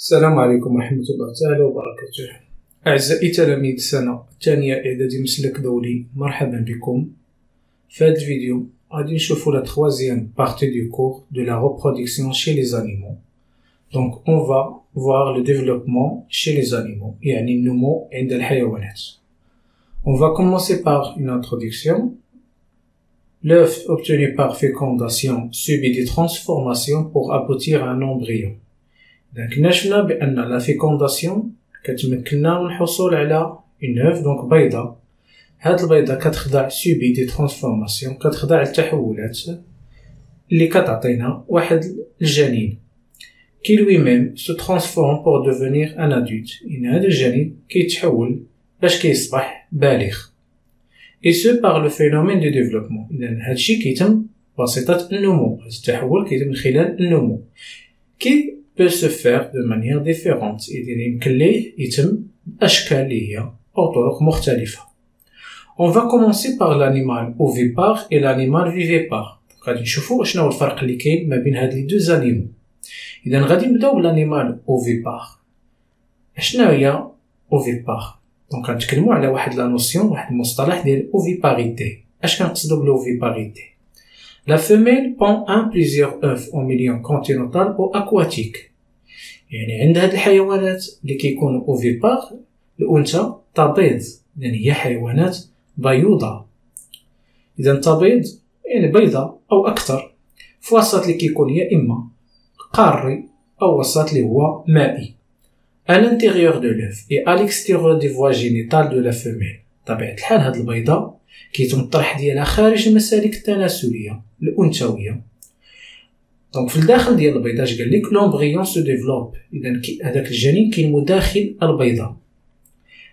السلام عليكم ورحمة الله تعالى وبركاته. أعزائي تلاميذ السنة الثانية إعدادي مسلك دولي، مرحبا بكم. في هذا الفيديو غادي نشوفو la troisième partie du cours de la reproduction chez les animaux. Donc on va voir le développement chez les animaux, يعني النمو عند الحيوانات. On va commencer par une introduction. L'œuf obtenu par fécondation subit des transformations pour aboutir à un embryon. Donc نشفنا بأن لا fécondation كتمكننا من الحصول على une œuf donc بيضة. هاد البيضة كتخضع subit des transformations، كتخضع للتحولات اللي كتعطينا واحد الجنين qui lui-même se transforme pour devenir un adulte. إن هاد الجنين كيتحول باش كيصبح بالغ. Et ce par le phénomène de développement. إذن هادشي كيتم بواسطة النمو، هاد التحول كيتم من خلال النمو كي peut se faire de manière différente. إذن يمكن ليه يتم بأشكال اللي هي أو طرق مختلفة. On va commencer par l'animal ovipare et l'animal vivipare. غادي نشوفو شنو الفرق اللي كاين ما بين هاد لي دو زانيمو. إذن غادي نبداو بالانيمال اوفيبار. شنو هي اوفيبار؟ دونك غنتكلموا على واحد لا نوسيون، واحد المصطلح ديال اوفيباريتي. اش كنقصدوا بالاوفيباريتي؟ La femelle pond plusieurs œufs en milieu continental ou aquatique. يعني عند هاد الحيوانات اللي كيكونوا اوفيبار الانثى تبيض، يعني هي حيوانات بيوضة. اذا تبيض يعني بيضة او اكثر في وسط اللي كيكون يا اما قاري او وسط اللي هو مائي. à l'intérieur de l'œuf et à l'extérieur des voies génitales de la femelle. طبيعة الحال هاد البيضة كيتم الطرح ديالها خارج المسالك التناسلية الأنثوية. دونك في الداخل ديال البيضة اش قالك l'embryon se développe. إذا هذاك الجنين كينمو داخل البيضة.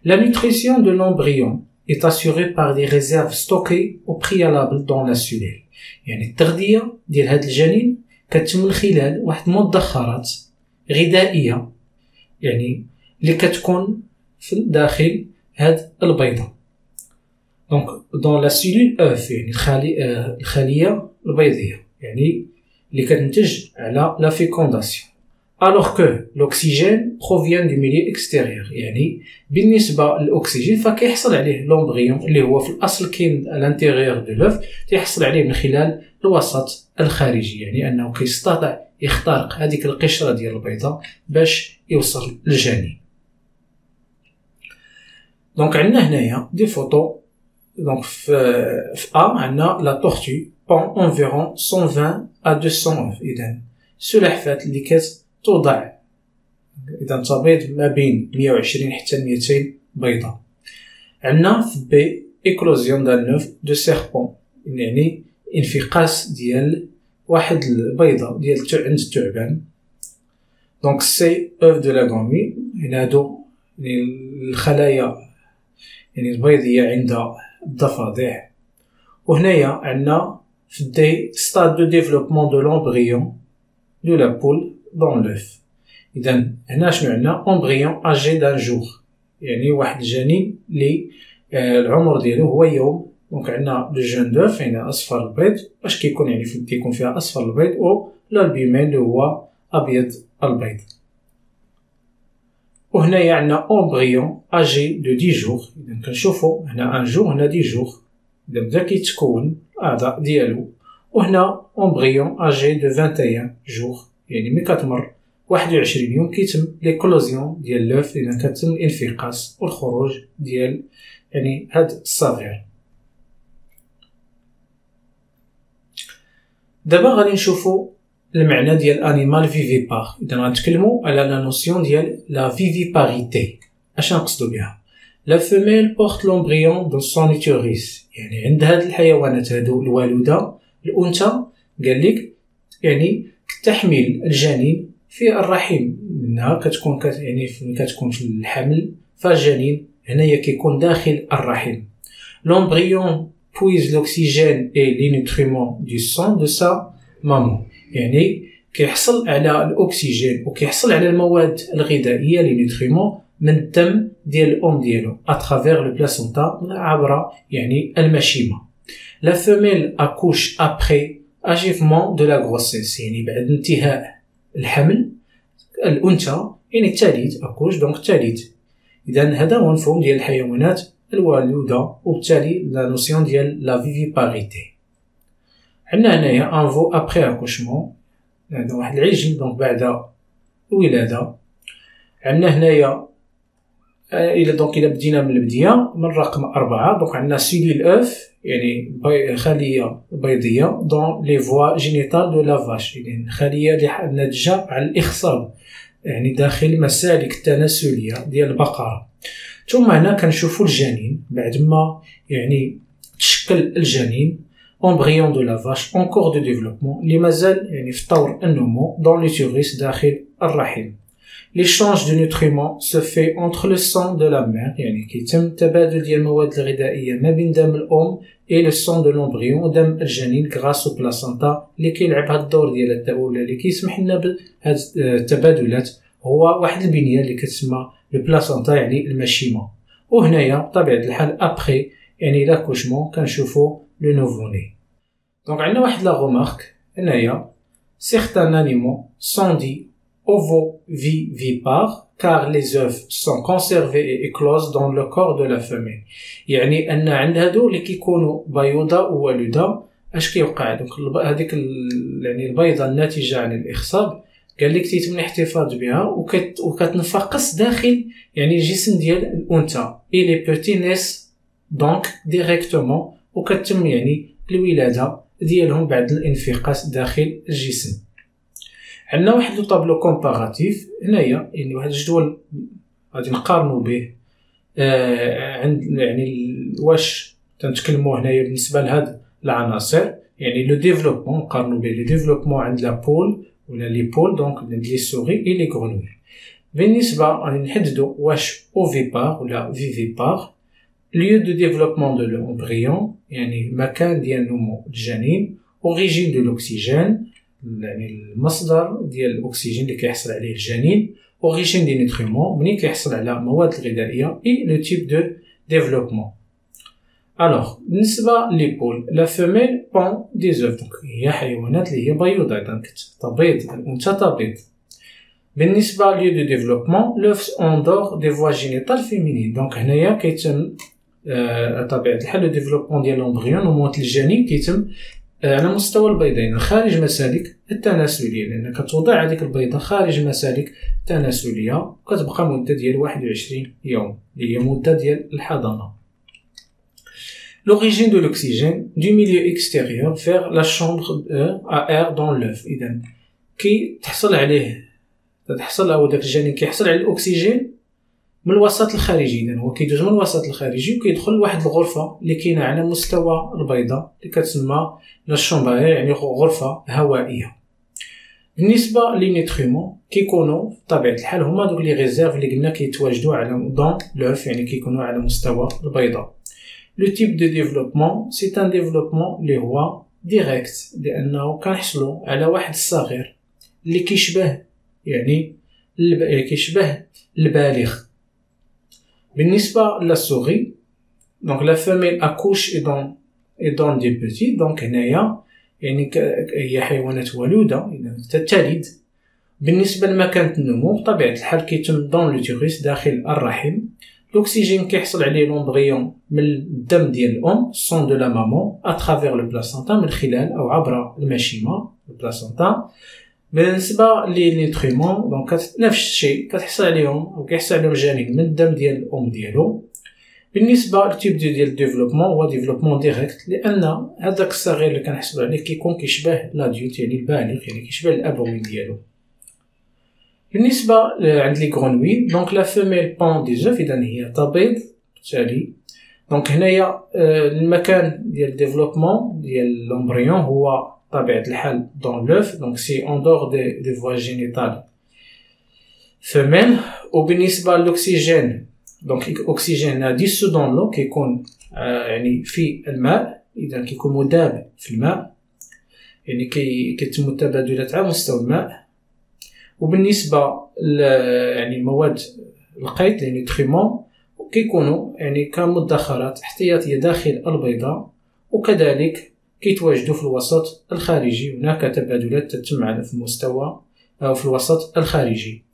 La nutrition de l'embryon est assurée par des réserves stockées au préalable dans la cellule. يعني التغذية ديال هاد الجنين كتتم من خلال واحد المدخرات غذائية يعني اللي كتكون في داخل هاد البيضة. دونك دون لا سيلول اوف يعني الخلية البيضية يعني اللي كتنتج على لا فيكونداسيون. alors que l'oxygène provient du milieu extérieur. يعني بالنسبة للأكسجين فكيحصل عليه لومبريون اللي هو في الأصل كاين à l'intérieur de l'œuf، تيحصل عليه من خلال الوسط الخارجي، يعني أنه كيستطيع يخترق هذيك القشرة ديال البيضة باش يوصل للجنين. دونك عندنا هنايا دي فوتو. دونك في A عندنا لا تورتي بون environ 120 à 200 œufs. إذا سلحفاة اللي كتوضع إذا تبيض ما بين 120 حتى 200 بيضة. عندنا في B éclosion d'un œuf de serpent، يعني انفقاس ديال واحد البيضة ديال عند الثعبان. دونك سي اوف دو لا غامي، يعني هادو الخلايا يعني البيضية عند الضفادع. وهنايا عندنا في دي ستاد دو ديفلوبمون دو لومبريون دو لا بول دون لوف. اذا هنا شنو عندنا؟ امبريون اجي دان جور، يعني واحد الجنين اللي العمر ديالو هو يوم. دونك عندنا لو جون دوف يعني اصفر البيض، اش كيكون يعني كيكون فيها اصفر البيض، او الالبومين اللي هو ابيض البيض. وهنايا عندنا امبريون اجي دو 10 جور. اذا كنشوفوا هنا ان جور هنا 10 جور، اذا بدا كيتكون الاعضاء ديالو. وهنا امبريون اجي دو 21 جور، يعني ملي كتمر 21 يوم كيتم ليكلوزيون ديال لوف، اذا كتم الانفقاس والخروج ديال يعني هاد الصغير. دابا غادي نشوفو المعنى ديال انيمال فيفيبار. اذا غنتكلمو على لا نوسيون ديال لا فيفيباريتي. اش نقصدو بها؟ لا فيميل بورت لومبريون دون سون يوتيريس، يعني عند هاد الحيوانات هادو الوالده الانثى قالك يعني تحمل الجنين في الرحم منها، كتكون يعني كتكون في الحمل فالجنين هنايا كيكون داخل الرحم. لومبريون puise l'oxygène et les nutriments du sang de sa maman، يعني كيحصل على الاكسجين وكيحصل على المواد الغذائيه لي نوتريمون من الدم ديال الام ديالو اترافير لو بلاسونتا عبر يعني المشيمه. لا فيميل accouche après achèvement de la grossesse، يعني بعد انتهاء الحمل الأنثى يعني التاليد أكوش دونك التاليد. إذن هذا هو المفهوم ديال الحيوانات الوالودة، وبالتالي لا نوسيون ديال لا فيفيباريتي. عندنا هنايا ان فو ابخي اكوشمون، عندنا واحد العجل دونك بعد الولادة. عندنا هنايا إلا بدينا من البداية من رقم 4 دونك عندنا سيلول اوف يعني خلية بيضية دون لي فوا جينيتال دو لا فاش، يعني خلية اللي ناتجة على الإخصاب يعني داخل مسالك التناسلية ديال البقرة. ثم هنا كنشوفو الجنين بعد ما يعني تشكل الجنين embryon de la vache en cours de développement اللي مازال يعني في طور النمو dans l'utérus داخل الرحم. l'échange de nutriments se fait entre le sang de la mère يعني كيتم تبادل ديال المواد الغذائية ما بين دم الأم et le sang de l'embryon ودم الجنين grâce au placenta اللي كيلعب هاد الدور ديال التأولة اللي كيسمح لنا بهاد التبادلات هو واحد البنية اللي كتسمى البلاسنتا يعني المشيمة. وهنايا بطبيعة الحال ابخي يعني لاكوشمون كنشوفو لو nouveau-né. دونك عندنا واحد لا غومارك هنايا certains animaux sont dits ovovivipares car les œufs sont conservés et éclosent dans le corps de la femelle. يعني ان عند هادو اللي كيكونوا بيوضة ووالدة اش كيوقع دونك هذيك يعني البيضة الناتجة عن الاخصاب قال لك تيتم الاحتفاظ بها وكتنفقس داخل يعني الجسم ديال الانثى اي لي بوتي نيس دونك ديريكتومون وكتم يعني الولادة ديالهم بعد الانفقاس داخل الجسم. عندنا واحد لو طابلو كومباراتيف هنايا يعني واحد الجدول غادي نقارنوا به عند يعني واش تنتكلموا هنايا بالنسبه لهاد العناصر يعني لو ديفلوبمون نقارنوا به لو ديفلوبمون عند لا بول ولا لي بول دونك عند لي سوري اي لي غرونوي. بالنسبه غادي نحددوا واش اوفيبار ولا فيفيبار lieu de développement de l'embryon يعني مكان ديال نمو الجنين origine de l'oxygène يعني المصدر ديال الاكسجين اللي كيحصل عليه الجنين origine des nutriments منين كيحصل على المواد الغذائيه et le type de développement. alors بالنسبه لي بول لا فيميل بون دي زوف دونك هي حيوانات اللي هي بيضاء دونك تبيض الانثى تبيض. بالنسبه lieu de développement l'œuf endort des voies génitales féminines دونك هنايا كيتم طبيعة الحال لو ديفلوبمون ديال لومبريون نمو الجنين كيتم على مستوى البيضين خارج مسالك التناسلية لأن كتوضع هذيك البيضة خارج مسالك التناسلية وكتبقى مدة ديال 21 يوم اللي هي مدة ديال الحضانة. l'origine de l'oxygène du milieu extérieur vers la chambre à air dans l'œuf. إذن كي تحصل أو داك الجنين كيحصل على الأكسجين من الوسط الخارجي. إذن هو كيدوز من الوسط الخارجي وكيدخل لواحد الغرفة اللي كاينة على مستوى البيضة اللي كتسمى لا شومبر يعني غرفة هوائية. بالنسبة لي نيترومون كيكونوا بطبيعة الحال هما دوك لي ريزيرف اللي قلنا كيتواجدوا على دون لوف يعني كيكونوا على مستوى البيضة. لو تيب دو ديفلوبمون سي ان ديفلوبمون اللي هو ديريكت لأنه كنحصلوا على واحد الصغير اللي كيشبه يعني كيشبه البالغ. بالنسبة للسوغي دونك لا فيميل اكوش اي دون دي بوتي دونك هنايا يعني هي حيوانات ولودة تلد. بالنسبة لمكان النمو بطبيعة الحال كيتم دون لوتيروس داخل الرحم. الاكسجين كيحصل عليه لومبريون من الدم ديال الام سون دو لا مامون اترافير لو بلاسنتا من خلال او عبر المشيمة البلاسنتا. بالنسبه لي نيترومون دونك نفس الشيء كتحصل عليهم او كيحصل عليهم الجنين من الدم ديال الام ديالو. بالنسبه للتيب ديال ديفلوبمون هو ديفلوبمون ديريكت لان هذاك الصغير اللي كنحصلوا عليه كيكون كيشبه لاديوت يعني البالغ يعني كيشبه الابوين ديالو. بالنسبه عند لي غرونوي دونك لا فيميل بون دي زوف اذا هي تبيض بالتالي دونك هنايا المكان ديال ديفلوبمون ديال لومبريون هو طبيعة الحال dans l'œuf donc c'est en dehors des voies génitales femelles. وبالنسبة للأكسجين donc الأكسجين dissous dans l'eau كيكون يعني في الماء إذا كيكون مذاب في الماء يعني كيتم التبادلات على مستوى الماء. وبالنسبة يعني المواد القيد لي نيترومون كيكونوا يعني كمدخرات احتياطية داخل البيضة وكذلك كيتواجدوا في الوسط الخارجي. هناك تبادلات تتم على في المستوى أو في الوسط الخارجي.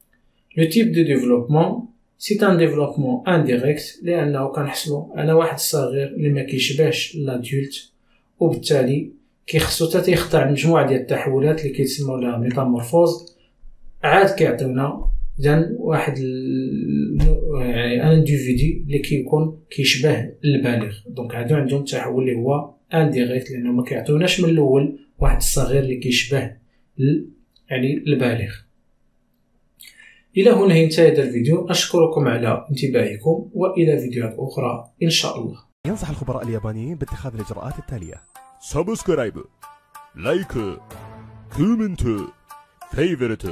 لو تيب دو ديفلوبمون سي ان ديفلوبمون انديريكت لانه كنحصلو على واحد الصغير اللي ما كيشبهش لادولت، وبالتالي كيخصو حتى يخضع لمجموعه ديال التحولات اللي كيتسموا لها ميتامورفوز. عاد كيعطيونا اذا واحد يعني ان انديفيدي اللي كيكون كيشبه البالغ. دونك هادو عندهم تحول اللي هو انديريكت لانه ما كيعطيوناش من الاول واحد الصغير اللي كيشبه يعني البالغ. الى هنا ينتهي هذا الفيديو، اشكركم على انتباهكم والى فيديوهات اخرى ان شاء الله. ينصح الخبراء اليابانيين باتخاذ الاجراءات التالية: سبسكرايب، لايك، كومنت، فيفورت.